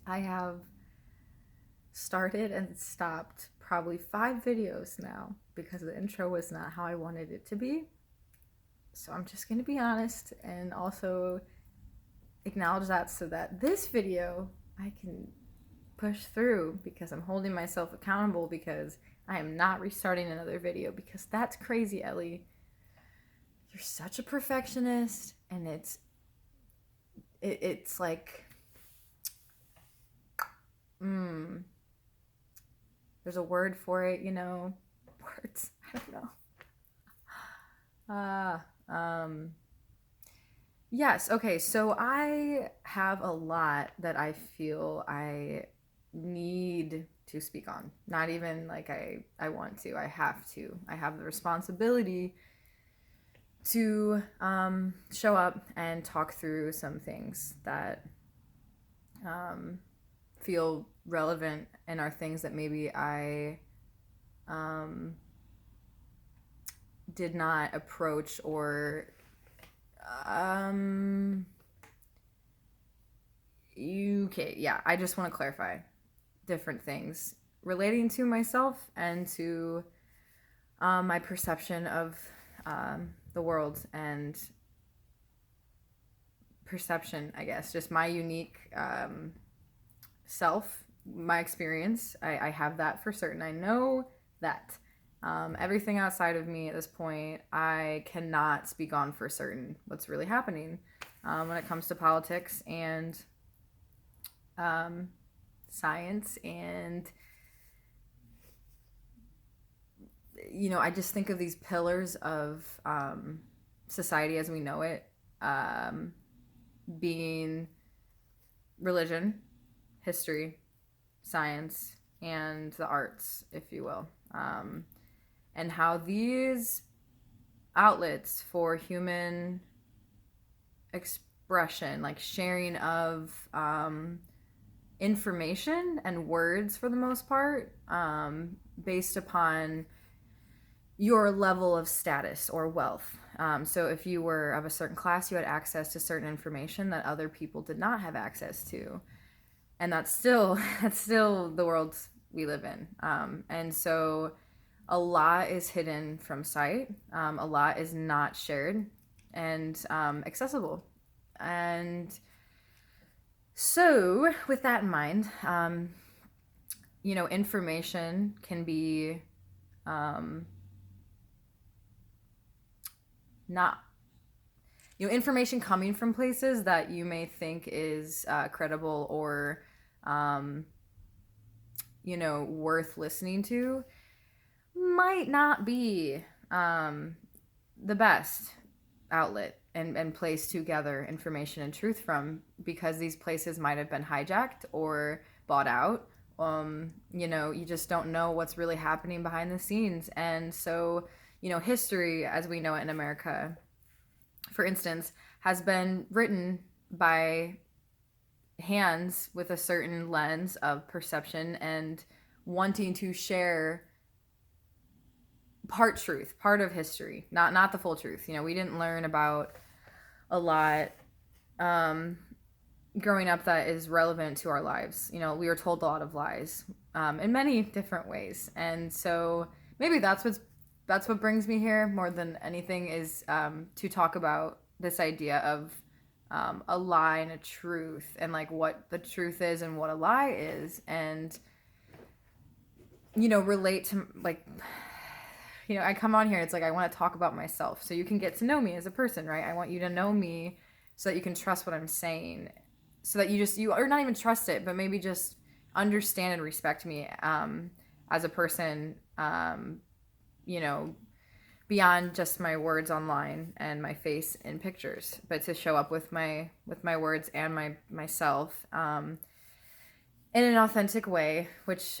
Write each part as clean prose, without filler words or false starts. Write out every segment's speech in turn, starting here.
I have started and stopped probably 5 videos now because the intro was not how I wanted it to be. So I'm just going to be honest and also acknowledge that so that this video I can push through because I'm holding myself accountable because I am not restarting another video because that's crazy, Ellie. You're such a perfectionist and it's like there's a word for it, words. I don't know. Uh, um, yes. Okay. So I have a lot that I feel I need to speak on. Not even like I want to. I have to. I have the responsibility to show up and talk through some things that um, feel relevant and are things that maybe I um, did not approach or um okay, yeah, I just want to clarify different things relating to myself and to my perception of the world and perception, I guess, just my unique self, my experience. I have that for certain. I know that. Everything outside of me at this point, I cannot speak on for certain what's really happening when it comes to politics and um, science. And, I just think of these pillars of society as we know it being religion, history, science, and the arts, if you will. And how these outlets for human expression, like sharing of information and words for the most part, based upon your level of status or wealth. So if you were of a certain class, you had access to certain information that other people did not have access to. And that's still the world we live in. And so a lot is hidden from sight. A lot is not shared and accessible. And so, with that in mind, information can be not, information coming from places that you may think is credible or, worth listening to might not be the best outlet and place to gather information and truth from because these places might have been hijacked or bought out. You just don't know what's really happening behind the scenes. And so, history as we know it in America, for instance, has been written by hands with a certain lens of perception and wanting to share part truth, part of history, not the full truth. We didn't learn about a lot growing up that is relevant to our lives. We were told a lot of lies in many different ways, and so maybe that's what brings me here more than anything is to talk about this idea of a lie and a truth, and like what the truth is and what a lie is, and relate to like I come on here, it's like I want to talk about myself so you can get to know me as a person, right? I want you to know me so that you can trust what I'm saying, so that you or not even trust it, but maybe just understand and respect me as a person, you know, beyond just my words online and my face in pictures, but to show up with my words and myself in an authentic way, which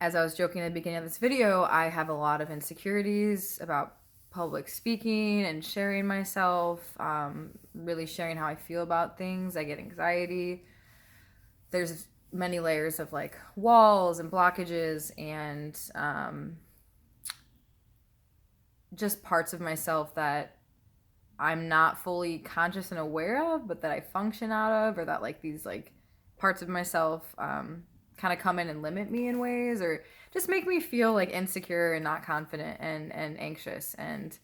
as I was joking at the beginning of this video, I have a lot of insecurities about public speaking and sharing myself, really sharing how I feel about things. I get anxiety. There's many layers of like walls and blockages and just parts of myself that I'm not fully conscious and aware of, but that I function out of, or that like these like parts of myself kind of come in and limit me in ways, or just make me feel like insecure and not confident and anxious and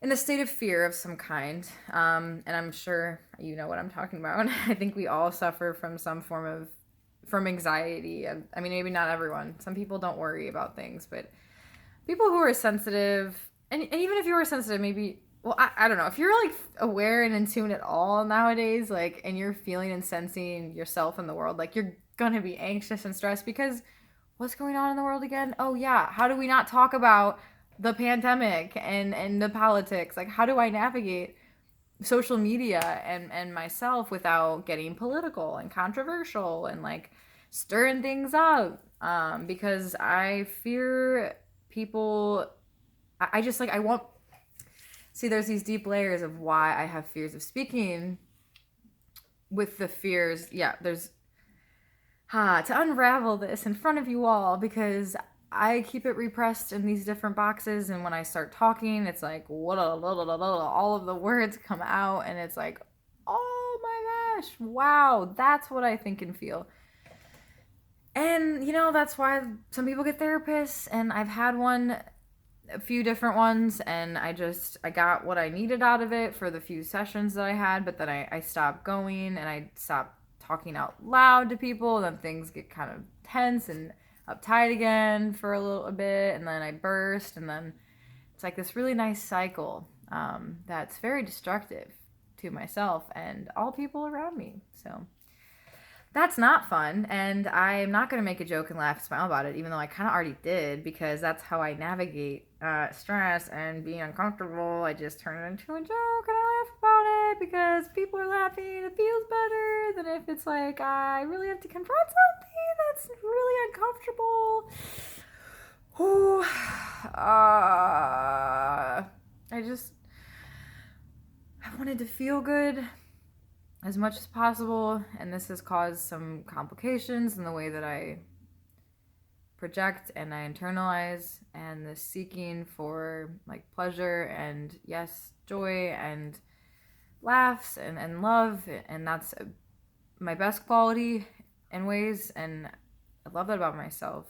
in a state of fear of some kind. And I'm sure you know what I'm talking about. I think we all suffer from some form of from anxiety. I mean, maybe not everyone. Some people don't worry about things, but people who are sensitive, and even if you are sensitive, maybe, well, I don't know. If you're like aware and in tune at all nowadays, like, and you're feeling and sensing yourself in the world, like, you're gonna be anxious and stressed because what's going on in the world again? Oh, yeah. How do we not talk about the pandemic and the politics? Like, how do I navigate social media and myself without getting political and controversial and like stirring things up? Because I fear people. I just like, I want, see, there's these deep layers of why I have fears of speaking with the fears. Yeah, there's, to unravel this in front of you all, because I keep it repressed in these different boxes, and when I start talking, it's like all of the words come out, and it's like, oh my gosh, wow, that's what I think and feel. And you know, that's why some people get therapists, and I've had a few different ones, and I got what I needed out of it for the few sessions that I had, but then I stopped going, and I stopped talking out loud to people, and then things get kind of tense and uptight again for a little bit, and then I burst, and then it's like this really nice cycle that's very destructive to myself and all people around me. So that's not fun, and I'm not going to make a joke and laugh and smile about it, even though I kind of already did, because that's how I navigate stress and being uncomfortable. I just turn it into a joke and I laugh about it because people are laughing. It feels better than if it's like I really have to confront something that's really uncomfortable. Ooh, I wanted to feel good as much as possible, and this has caused some complications in the way that I project and I internalize, and the seeking for like pleasure and, yes, joy and laughs and love, and that's my best quality in ways, and I love that about myself.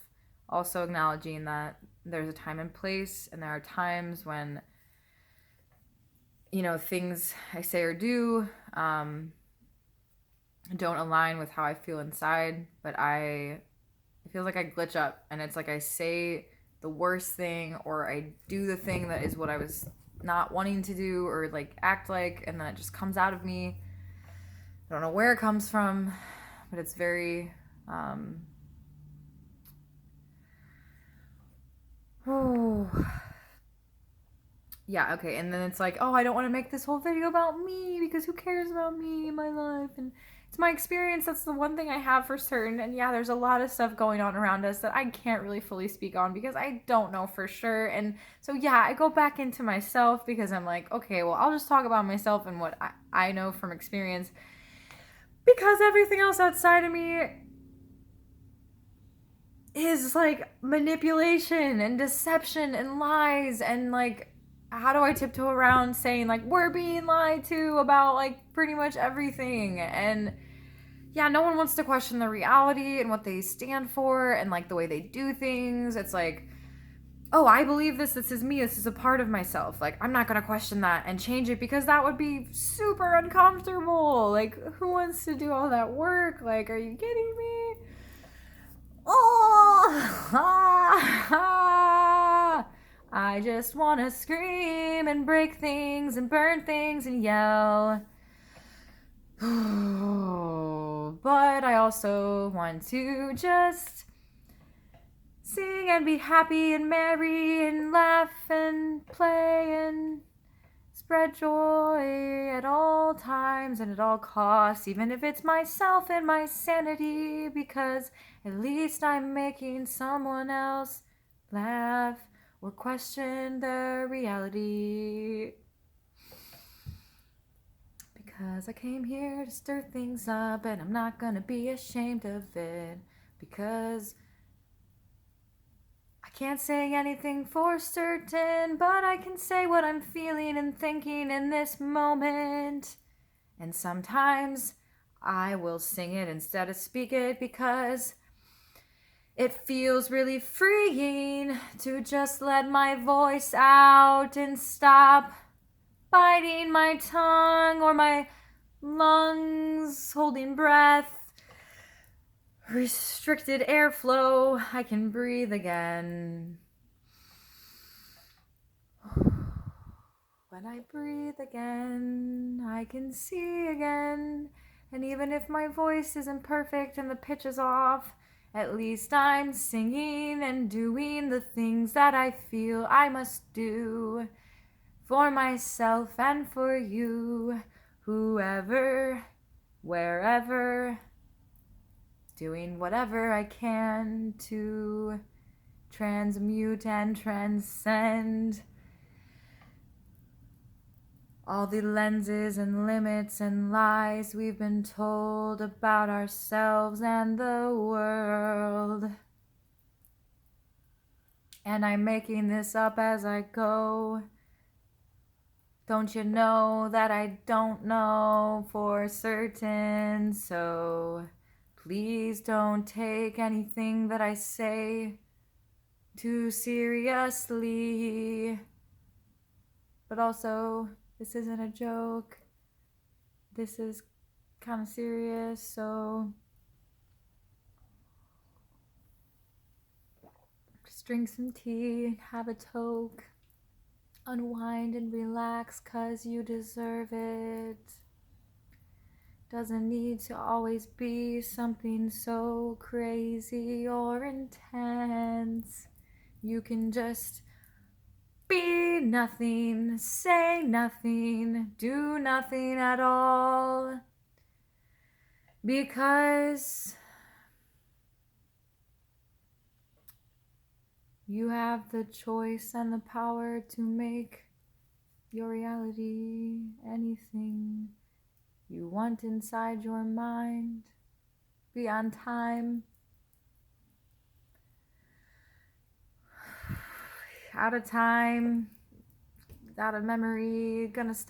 Also acknowledging that there's a time and place, and there are times when, you know, things I say or do don't align with how I feel inside, but it feels like I glitch up, and it's like I say the worst thing, or I do the thing that is what I was not wanting to do, or like act like, and then it just comes out of me. I don't know where it comes from, but it's very yeah, okay. And then it's like, oh, I don't want to make this whole video about me, because who cares about me and my life, and it's my experience. That's the one thing I have for certain. And yeah, there's a lot of stuff going on around us that I can't really fully speak on because I don't know for sure. And so yeah, I go back into myself because I'm like, okay, well, I'll just talk about myself and what I know from experience, because everything else outside of me is like manipulation and deception and lies, and like, how do I tiptoe around saying like we're being lied to about like pretty much everything? And yeah, no one wants to question the reality and what they stand for and like the way they do things. It's like, oh, I believe this is me, this is a part of myself, like I'm not gonna question that and change it because that would be super uncomfortable. Like, who wants to do all that work? Like, are you kidding me? Oh, I just want to scream and break things and burn things and yell. But I also want to just sing and be happy and merry and laugh and play and spread joy at all times and at all costs, even if it's myself and my sanity, because at least I'm making someone else laugh or question the reality. Because I came here to stir things up, and I'm not gonna be ashamed of it, because I can't say anything for certain, but I can say what I'm feeling and thinking in this moment. And sometimes I will sing it instead of speak it because it feels really freeing to just let my voice out and stop biting my tongue or my lungs holding breath. Restricted airflow. I can breathe again. When I breathe again, I can see again. And even if my voice isn't perfect and the pitch is off, at least I'm singing and doing the things that I feel I must do for myself and for you, whoever, wherever, doing whatever I can to transmute and transcend all the lenses and limits and lies we've been told about ourselves and the world. And I'm making this up as I go. Don't you know that I don't know for certain? So please don't take anything that I say too seriously. But also, this isn't a joke. This is kind of serious, so just drink some tea, have a toke, unwind and relax 'cause you deserve it. Doesn't need to always be something so crazy or intense. You can just be nothing, say nothing, do nothing at all. Because you have the choice and the power to make your reality anything you want inside your mind, beyond time, out of time, out of memory, gonna stop.